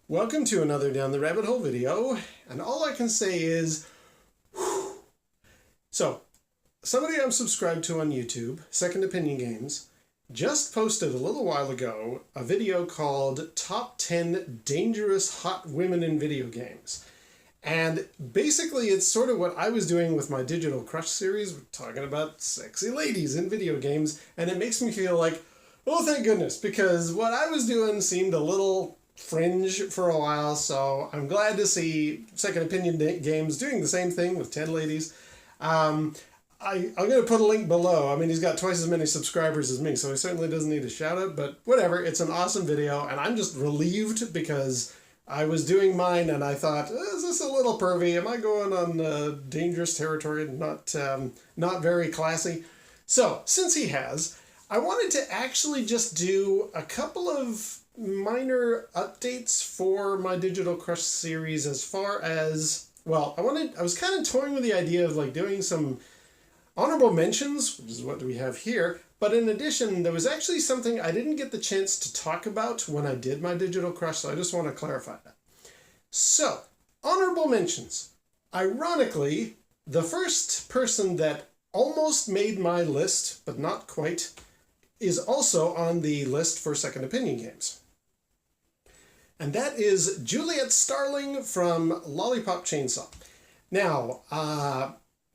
Welcome to another Down the Rabbit Hole video, and all I can say is, whew. So, somebody I'm subscribed to on YouTube, Second Opinion Games, just posted a little while ago a video called Top 10 Dangerous Hot Women in Video Games. And basically it's sort of what I was doing with my Digital Crush series, we're talking about sexy ladies in video games, and it makes me feel like, oh thank goodness, because what I was doing seemed a little fringe for a while, so I'm glad to see Second Opinion Games doing the same thing with 10 ladies. I'm going to put a link below. I mean, he's got twice as many subscribers as me, so he certainly doesn't need a shout out, but whatever, it's an awesome video, and I'm just relieved because I was doing mine and I thought, is this a little pervy? Am I going on dangerous territory and not very classy? So, since he has, I wanted to actually just do a couple of minor updates for my Digital Crush series as far as, well, I was kind of toying with the idea of like doing some honorable mentions, which is what we have here, but in addition, there was actually something I didn't get the chance to talk about when I did my Digital Crush, so I just want to clarify that. So, honorable mentions. Ironically, the first person that almost made my list, but not quite, is also on the list for Second Opinion Games. And that is Juliet Starling from Lollipop Chainsaw. Now,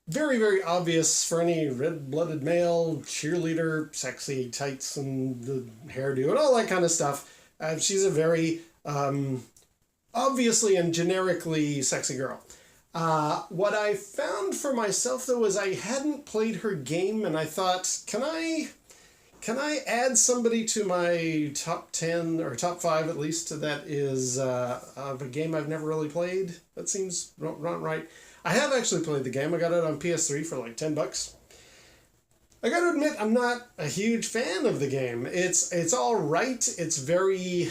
very, very obvious for any red-blooded male, cheerleader, sexy tights and the hairdo and all that kind of stuff. She's a very obviously and generically sexy girl. What I found for myself, though, was I hadn't played her game, and I thought, can I add somebody to my top 10, or top 5 at least, that is of a game I've never really played? That seems not right. I have actually played the game. I got it on PS3 for like $10. I gotta admit, I'm not a huge fan of the game. It's all right. It's very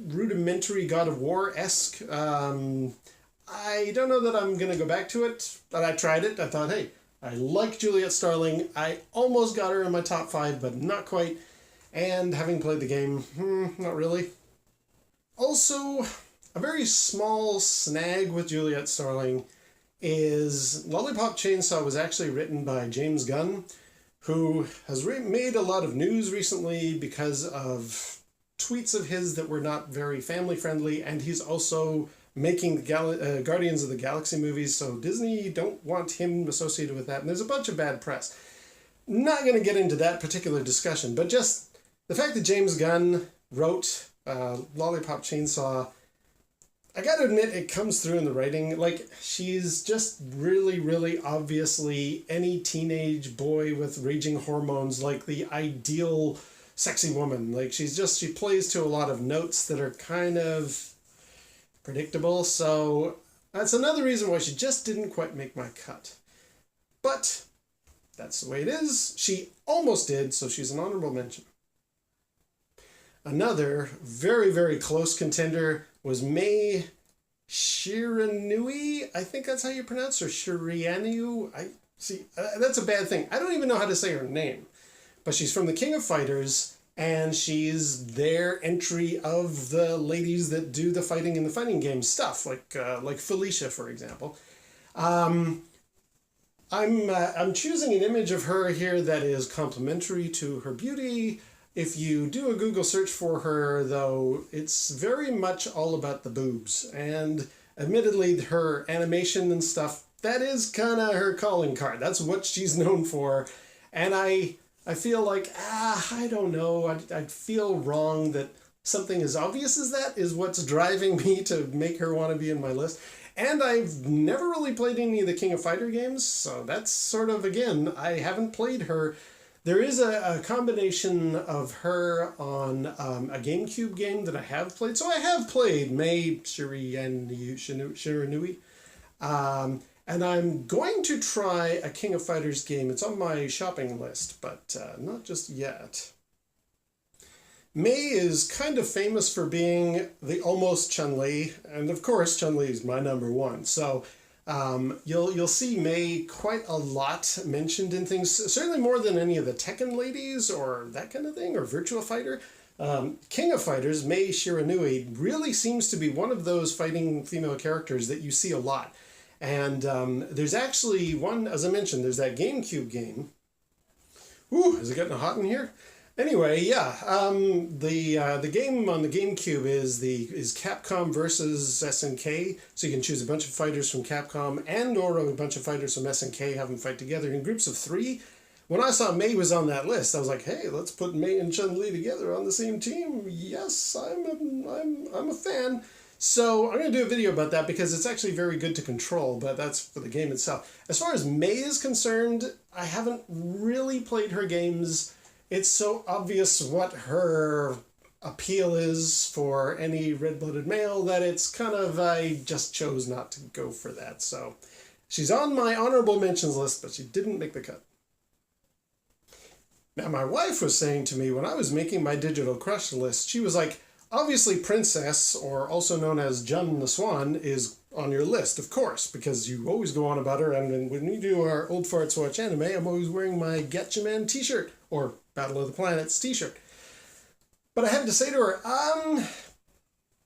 rudimentary God of War-esque. I don't know that I'm going to go back to it, but I tried it. I thought, hey, I like Juliet Starling. I almost got her in my top 5, but not quite. And having played the game, not really. Also, a very small snag with Juliet Starling is Lollipop Chainsaw was actually written by James Gunn, who has made a lot of news recently because of tweets of his that were not very family-friendly, and he's also making the Guardians of the Galaxy movies, so Disney don't want him associated with that, and there's a bunch of bad press. Not going to get into that particular discussion, but just the fact that James Gunn wrote Lollipop Chainsaw, I gotta admit, it comes through in the writing. Like, she's just really, really obviously any teenage boy with raging hormones, like the ideal sexy woman. Like, she plays to a lot of notes that are kind of predictable, so that's another reason why she just didn't quite make my cut. But that's the way it is. She almost did, so she's an honorable mention. Another very, very close contender was Mai Shiranui. I think that's how you pronounce her. Shiranu. That's a bad thing. I don't even know how to say her name. But she's from the King of Fighters, and she's their entry of the ladies that do the fighting in the fighting game stuff, like Felicia, for example. I'm choosing an image of her here that is complimentary to her beauty. If you do a Google search for her, though, it's very much all about the boobs. And admittedly, her animation and stuff, that is kind of her calling card. That's what she's known for. And I feel like, I don't know. I feel wrong that something as obvious as that is what's driving me to make her want to be in my list. And I've never really played any of the King of Fighter games, so that's sort of, again, I haven't played her. There is a combination of her on a GameCube game that I have played. So I have played Mai Shiranui. And I'm going to try a King of Fighters game. It's on my shopping list, but not just yet. Mai is kind of famous for being the almost Chun-li, and of course Chun-li is my number one. So you'll see Mai quite a lot mentioned in things, certainly more than any of the Tekken ladies or that kind of thing, or Virtua Fighter. King of Fighters, Mei Shiranui, really seems to be one of those fighting female characters that you see a lot. And there's actually one, as I mentioned, there's that GameCube game. Ooh, is it getting hot in here? Anyway, yeah, the game on the GameCube is Capcom versus SNK. So you can choose a bunch of fighters from Capcom and or a bunch of fighters from SNK, have them fight together in groups of 3. When I saw Mei was on that list, I was like, hey, let's put Mei and Chun-Li together on the same team. Yes, I'm a fan. So I'm going to do a video about that because it's actually very good to control, but that's for the game itself. As far as Mei is concerned, I haven't really played her games. It's so obvious what her appeal is for any red-blooded male that it's kind of, I just chose not to go for that. So she's on my honorable mentions list, but she didn't make the cut. Now, my wife was saying to me when I was making my digital crush list, she was like, obviously Princess, or also known as Jun the Swan, is on your list, of course, because you always go on about her, and when we do our Old Farts Watch Anime, I'm always wearing my Gatchaman t-shirt, or Battle of the Planets t-shirt. But I had to say to her,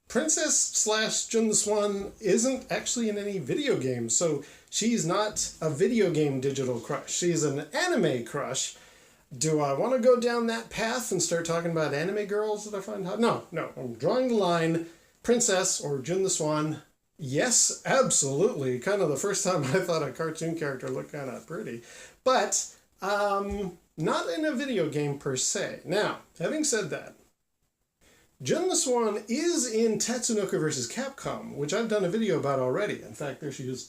Princess slash Jun the Swan isn't actually in any video games, so she's not a video game digital crush. She's an anime crush. Do I want to go down that path and start talking about anime girls that I find hot? No. I'm drawing the line. Princess or Jun the Swan. Yes, absolutely. Kind of the first time I thought a cartoon character looked kind of pretty. But not in a video game per se. Now, having said that, Jun the Swan is in Tatsunoko vs. Capcom, which I've done a video about already. In fact, there she is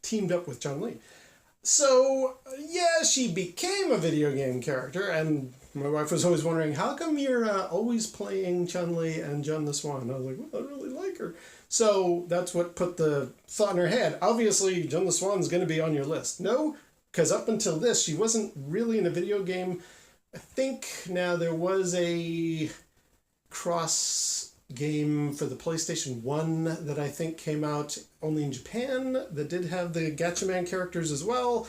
teamed up with Chun-Li. So, yeah, she became a video game character, and my wife was always wondering, how come you're always playing Chun-Li and Jun the Swan? I was like, well, I really like her. So that's what put the thought in her head. Obviously, Jun the Swan's going to be on your list. No, because up until this, she wasn't really in a video game. I think now there was a cross game for the PlayStation 1 that I think came out only in Japan that did have the Gatchaman characters as well.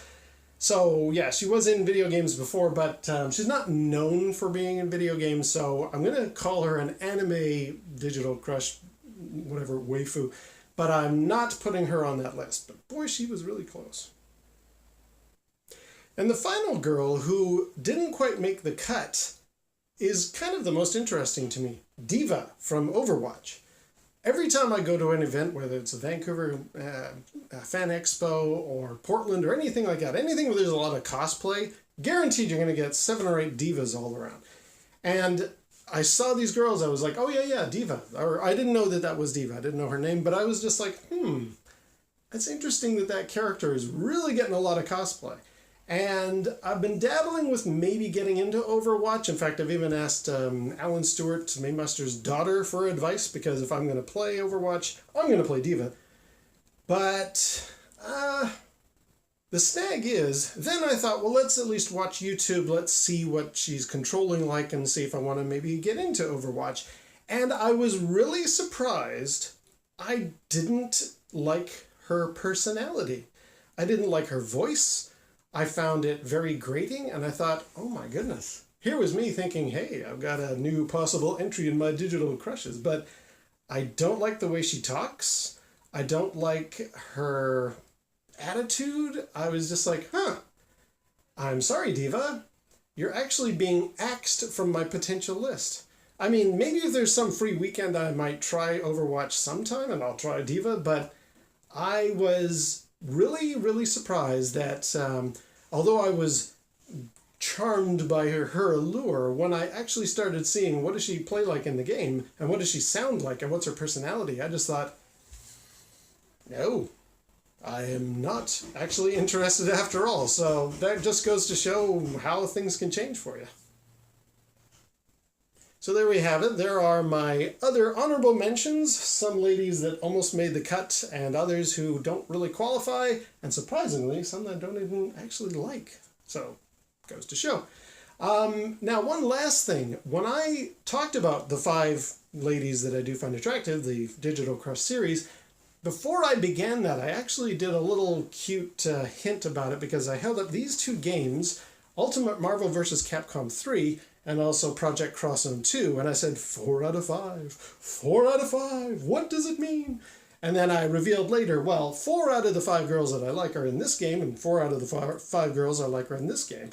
So yeah, she was in video games before, but she's not known for being in video games, so I'm going to call her an anime digital crush, whatever, waifu, but I'm not putting her on that list. But boy, she was really close. And the final girl who didn't quite make the cut is kind of the most interesting to me. Diva from Overwatch. Every time I go to an event, whether it's a Vancouver Fan Expo or Portland or anything like that, anything where there's a lot of cosplay, guaranteed you're going to get 7 or 8 divas all around. And I saw these girls, I was like, oh yeah, Diva. Or I didn't know that was Diva. I didn't know her name, but I was just like, it's interesting that character is really getting a lot of cosplay. And I've been dabbling with maybe getting into Overwatch. In fact, I've even asked Alan Stewart, Maymaster's daughter, for advice, because if I'm going to play Overwatch, I'm going to play Diva. But the snag is, then I thought, well, let's at least watch YouTube. Let's see what she's controlling like and see if I want to maybe get into Overwatch. And I was really surprised I didn't like her personality. I didn't like her voice. I found it very grating, and I thought, oh my goodness. Here was me thinking, hey, I've got a new possible entry in my digital crushes, but I don't like the way she talks. I don't like her attitude. I was just like, I'm sorry, Diva. You're actually being axed from my potential list. I mean, maybe if there's some free weekend, I might try Overwatch sometime, and I'll try Diva, but I was really, really surprised that although I was charmed by her allure, when I actually started seeing what does she play like in the game and what does she sound like and what's her personality, I just thought, no, I am not actually interested after all. So that just goes to show how things can change for you. So there we have it. There are my other honorable mentions, some ladies that almost made the cut and others who don't really qualify, and surprisingly, some that I don't even actually like. So, goes to show. Now, one last thing. When I talked about the 5 ladies that I do find attractive, the Digital Crush series, before I began that, I actually did a little cute hint about it because I held up these 2 games, Ultimate Marvel vs. Capcom 3 and also Project Cross Zone 2, and I said 4 out of 5. 4 out of 5. What does it mean? And then I revealed later, well, 4 out of the 5 girls that I like are in this game, and 4 out of the 5 girls I like are in this game.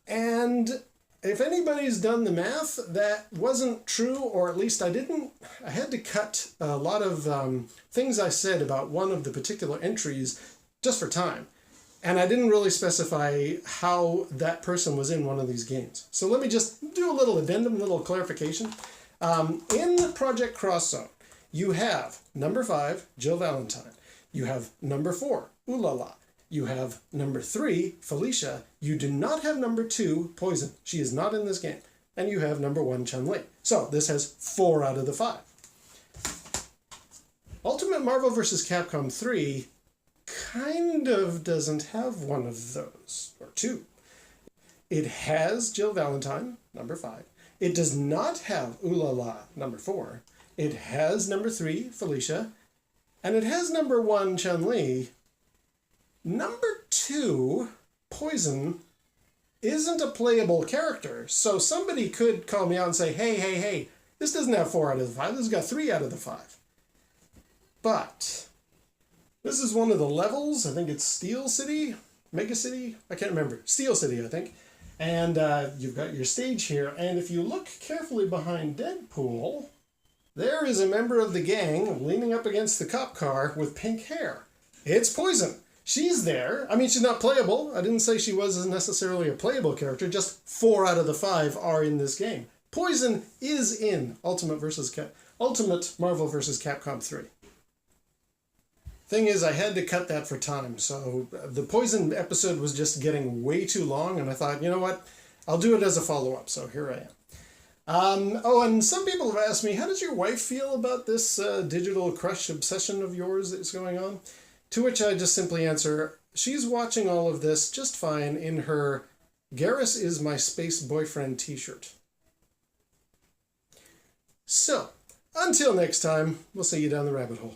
And if anybody's done the math, that wasn't true, or at least I had to cut a lot of things I said about one of the particular entries just for time. And I didn't really specify how that person was in one of these games. So let me just do a little addendum, a little clarification. In Project Cross Zone, you have number 5, Jill Valentine. You have number 4, Ooh La La. You have number 3, Felicia. You do not have number 2, Poison. She is not in this game. And you have number 1, Chun-li. So this has 4 out of the 5. Ultimate Marvel vs. Capcom 3 kind of doesn't have one of those, or 2. It has Jill Valentine, number 5. It does not have Ooh La La, number 4. It has number 3, Felicia. And it has number 1, Chun-li. Number 2, Poison, isn't a playable character. So somebody could call me out and say, hey, this doesn't have 4 out of the 5. This has got 3 out of the 5. But this is one of the levels. I think it's Steel City, Mega City. I can't remember. Steel City, I think. And you've got your stage here. And if you look carefully behind Deadpool, there is a member of the gang leaning up against the cop car with pink hair. It's Poison. She's there. I mean, she's not playable. I didn't say she was necessarily a playable character. Just 4 out of the 5 are in this game. Poison is in Ultimate Marvel vs. Capcom 3. Thing is, I had to cut that for time, so the Poison episode was just getting way too long, and I thought, you know what, I'll do it as a follow-up, so here I am. Oh, and some people have asked me, how does your wife feel about this digital crush obsession of yours that's going on? To which I just simply answer, she's watching all of this just fine in her Garrus is my space boyfriend t-shirt. So, until next time, we'll see you down the rabbit hole.